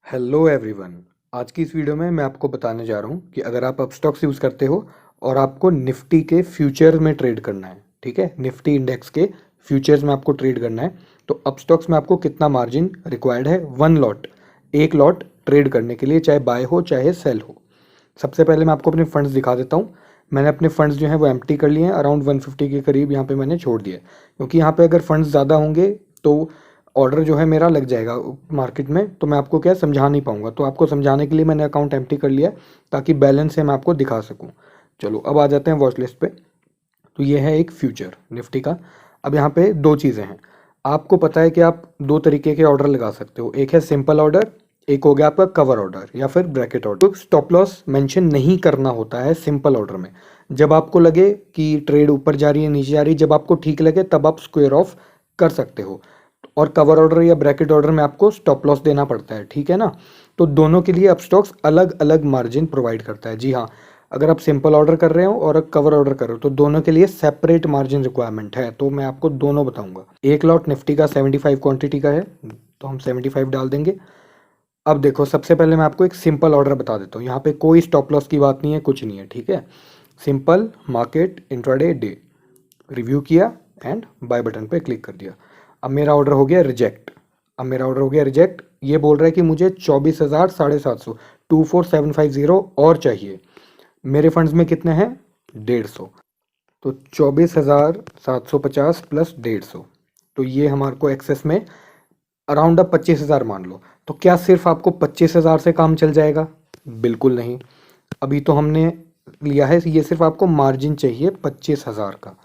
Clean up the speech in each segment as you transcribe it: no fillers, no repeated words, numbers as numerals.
Hello everyone. आज की इस वीडियो में मैं आपको बताने जा रहा हूँ कि अगर आप अपस्टॉक्स यूज़ करते हो और आपको निफ्टी के फ्यूचर में ट्रेड करना है, ठीक है, निफ्टी इंडेक्स के फ्यूचर्स में आपको ट्रेड करना है, तो अपस्टॉक्स में आपको कितना मार्जिन रिक्वायर्ड है वन लॉट, एक लॉट ट्रेड करने के लिए, चाहे बाय हो चाहे सेल हो। सबसे पहले मैं आपको अपने फंड्स दिखा देता हूँ। मैंने अपने फंड्स जो हैं वो एम्प्टी कर लिए हैं, अराउंड 150 के करीब यहाँ पे मैंने छोड़ दिया है, क्योंकि यहाँ पे अगर फंड्स ज़्यादा होंगे तो ऑर्डर जो है मेरा लग जाएगा मार्केट में, तो मैं आपको क्या समझा नहीं पाऊंगा। तो आपको समझाने के लिए मैंने अकाउंट एम्प्टी कर लिया है, ताकि बैलेंस है मैं आपको दिखा सकूं। चलो अब आ जाते हैं वॉच लिस्ट पे। तो ये है एक फ्यूचर निफ्टी का। अब यहाँ पे दो चीज़ें हैं। आपको पता है कि आप दो तरीके के ऑर्डर लगा सकते हो, एक है सिंपल ऑर्डर, एक हो गया आपका कवर ऑर्डर या फिर ब्रैकेट ऑर्डर। तो स्टॉप लॉस मेंशन नहीं करना होता है सिंपल ऑर्डर में। जब आपको लगे कि ट्रेड ऊपर जा रही है नीचे जा रही है, जब आपको ठीक लगे तब आप स्क्वेयर ऑफ कर सकते हो। और कवर ऑर्डर या ब्रैकेट ऑर्डर में आपको स्टॉप लॉस देना पड़ता है, ठीक है ना। तो दोनों के लिए अपस्टॉक्स अलग अलग मार्जिन प्रोवाइड करता है। जी हाँ, अगर आप सिंपल ऑर्डर कर रहे हो और कवर ऑर्डर कर रहे हो तो दोनों के लिए सेपरेट मार्जिन रिक्वायरमेंट है। तो मैं आपको दोनों बताऊंगा। एक लॉट निफ्टी का 75 क्वांटिटी का है, तो हम 75 डाल देंगे। अब देखो, सबसे पहले मैं आपको एक सिंपल ऑर्डर बता देता हूँ। यहाँ पे कोई स्टॉप लॉस की बात नहीं है, कुछ नहीं है, ठीक है। Simple market intraday day review किया एंड बाय बटन पे क्लिक कर दिया। अब मेरा ऑर्डर हो गया रिजेक्ट। ये बोल रहा है कि मुझे 24,750 24750 और चाहिए। मेरे फंड्स में कितने हैं? 150। तो 24,750 प्लस 150, तो ये हमारे को एक्सेस में अराउंड अब 25,000 मान लो। तो क्या सिर्फ आपको 25,000 से काम चल जाएगा? बिल्कुल नहीं। अभी तो हमने लिया है, ये सिर्फ आपको मार्जिन चाहिए 25,000 का।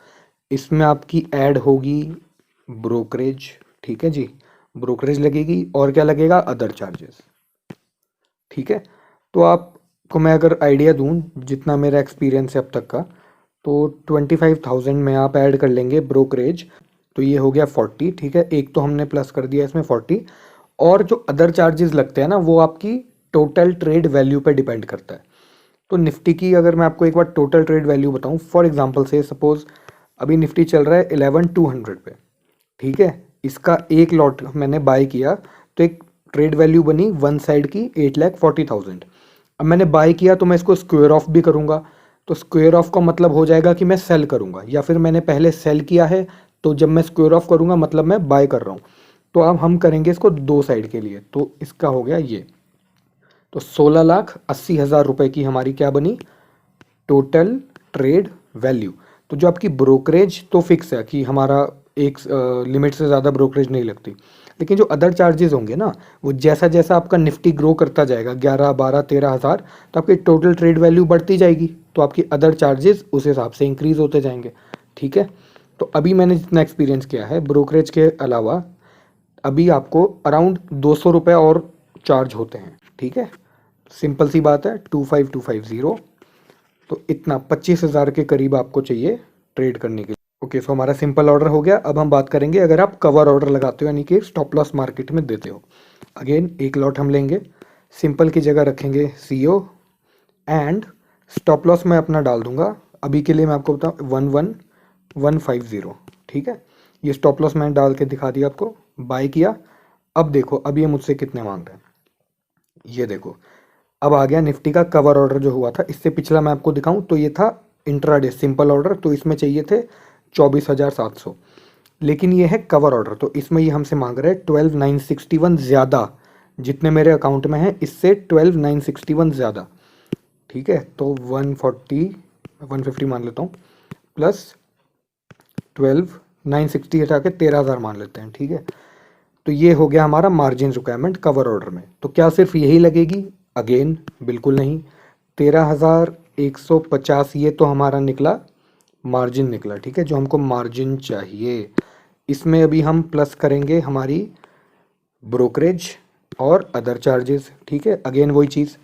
इसमें आपकी ऐड होगी ब्रोकरेज, ठीक है जी, ब्रोकरेज लगेगी, और क्या लगेगा? अदर चार्जेस, ठीक है। तो आपको मैं अगर आइडिया दूं, जितना मेरा एक्सपीरियंस है अब तक का, तो 25,000 में आप ऐड कर लेंगे ब्रोकरेज, तो ये हो गया 40, ठीक है। एक तो हमने प्लस कर दिया इसमें 40, और जो अदर चार्जेस लगते हैं ना, वो आपकी टोटल ट्रेड वैल्यू पे डिपेंड करता है। तो निफ्टी की अगर मैं आपको एक बार टोटल ट्रेड वैल्यू बताऊं, फॉर एग्जांपल से सपोज अभी निफ्टी चल रहा है 11,200 पे, ठीक है। इसका एक लॉट मैंने बाय किया, तो एक ट्रेड वैल्यू बनी वन साइड की 8,40,000। अब मैंने बाय किया तो मैं इसको स्क्वायर ऑफ भी करूंगा, तो स्क्वायर ऑफ का मतलब हो जाएगा कि मैं सेल करूंगा, या फिर मैंने पहले सेल किया है, तो जब मैं स्क्वायर ऑफ करूंगा मतलब मैं बाय कर रहा हूँ। तो अब हम करेंगे इसको दो साइड के लिए, तो इसका हो गया ये। तो 16,80,000 रुपए की हमारी क्या बनी? Total trade value. तो जो आपकी ब्रोकरेज तो फिक्स है कि हमारा एक लिमिट से ज़्यादा ब्रोकरेज नहीं लगती, लेकिन जो अदर चार्जेस होंगे ना, वो जैसा जैसा आपका निफ्टी ग्रो करता जाएगा 11, 12, 13,000, तो आपकी टोटल ट्रेड वैल्यू बढ़ती जाएगी, तो आपकी अदर चार्जेस उस हिसाब से इंक्रीज होते जाएंगे, ठीक है। तो अभी मैंने जितना एक्सपीरियंस किया है, ब्रोकरेज के अलावा अभी आपको अराउंड 200 रुपये और चार्ज होते हैं, ठीक है। सिंपल सी बात है, 25,250, तो इतना 25,000 के करीब आपको चाहिए ट्रेड करने के लिए। ओके, सो हमारा सिंपल ऑर्डर हो गया। अब हम बात करेंगे अगर आप कवर ऑर्डर लगाते हो, यानी कि स्टॉप लॉस मार्केट में देते हो। अगेन एक लॉट हम लेंगे, सिंपल की जगह रखेंगे सीओ, एंड स्टॉप लॉस मैं अपना डाल दूंगा। अभी के लिए मैं आपको बताऊँ 11,150, ठीक है। ये स्टॉप लॉस मैंने डाल के दिखा दिया आपको, बाय किया। अब देखो, अब ये मुझसे कितने मांग रहे हैं, ये देखो। अब आ गया निफ्टी का कवर ऑर्डर जो हुआ था, इससे पिछला मैं आपको दिखाऊं तो ये था इंट्राडे सिंपल ऑर्डर, तो इसमें चाहिए थे 24,700, लेकिन ये है कवर ऑर्डर, तो इसमें ये हमसे मांग रहे हैं 12,961 ज़्यादा। जितने मेरे अकाउंट में है इससे 12,961 ज़्यादा, ठीक है। तो 150 मान लेता हूँ, प्लस 12,960 हटा के 13,000 मान लेते हैं, ठीक है। तो ये हो गया हमारा मार्जिन रिक्वायरमेंट कवर ऑर्डर में। तो क्या सिर्फ यही लगेगी? अगेन बिल्कुल नहीं। 13,150 ये तो हमारा निकला मार्जिन निकला, ठीक है, जो हमको मार्जिन चाहिए। इसमें अभी हम प्लस करेंगे हमारी ब्रोकरेज और अदर चार्जेस, ठीक है। अगेन वही चीज़,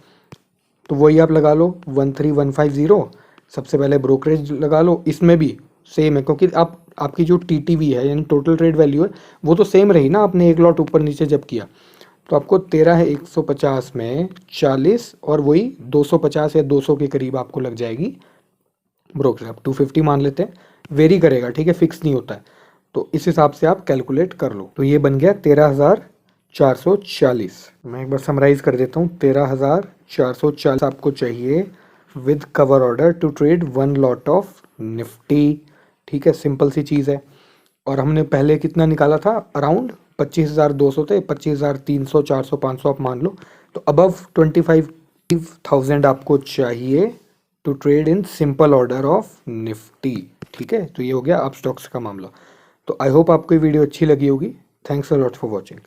तो वही आप लगा लो 13,150। सबसे पहले ब्रोकरेज लगा लो, इसमें भी सेम है, क्योंकि आप आपकी जो टीटीवी है यानी टोटल ट्रेड वैल्यू है, वो तो सेम रही ना, आपने एक लॉट ऊपर नीचे जब किया। तो आपको 13,150 में 40 और वही 250 या 200 के करीब आपको लग जाएगी ब्रोकरेज। आप 250 मान लेते हैं, वेरी करेगा, ठीक है, फिक्स नहीं होता है। तो इस हिसाब से आप कैलकुलेट कर लो। तो ये बन गया 13,440। मैं एक बार समराइज कर देता हूँ, 13,440 आपको चाहिए with cover order to trade 1 lot of Nifty. ठीक है, सिंपल सी चीज़ है। और हमने पहले कितना निकाला था, अराउंड 25,200 थे, 25,300, 400, 500 आप मान लो। तो अबव 25,000 आपको चाहिए to trade in simple order of Nifty. ठीक है, तो ये हो गया आप स्टॉक्स का मामला। तो आई होप आपको ये वीडियो अच्छी लगी होगी। Thanks a lot for watching.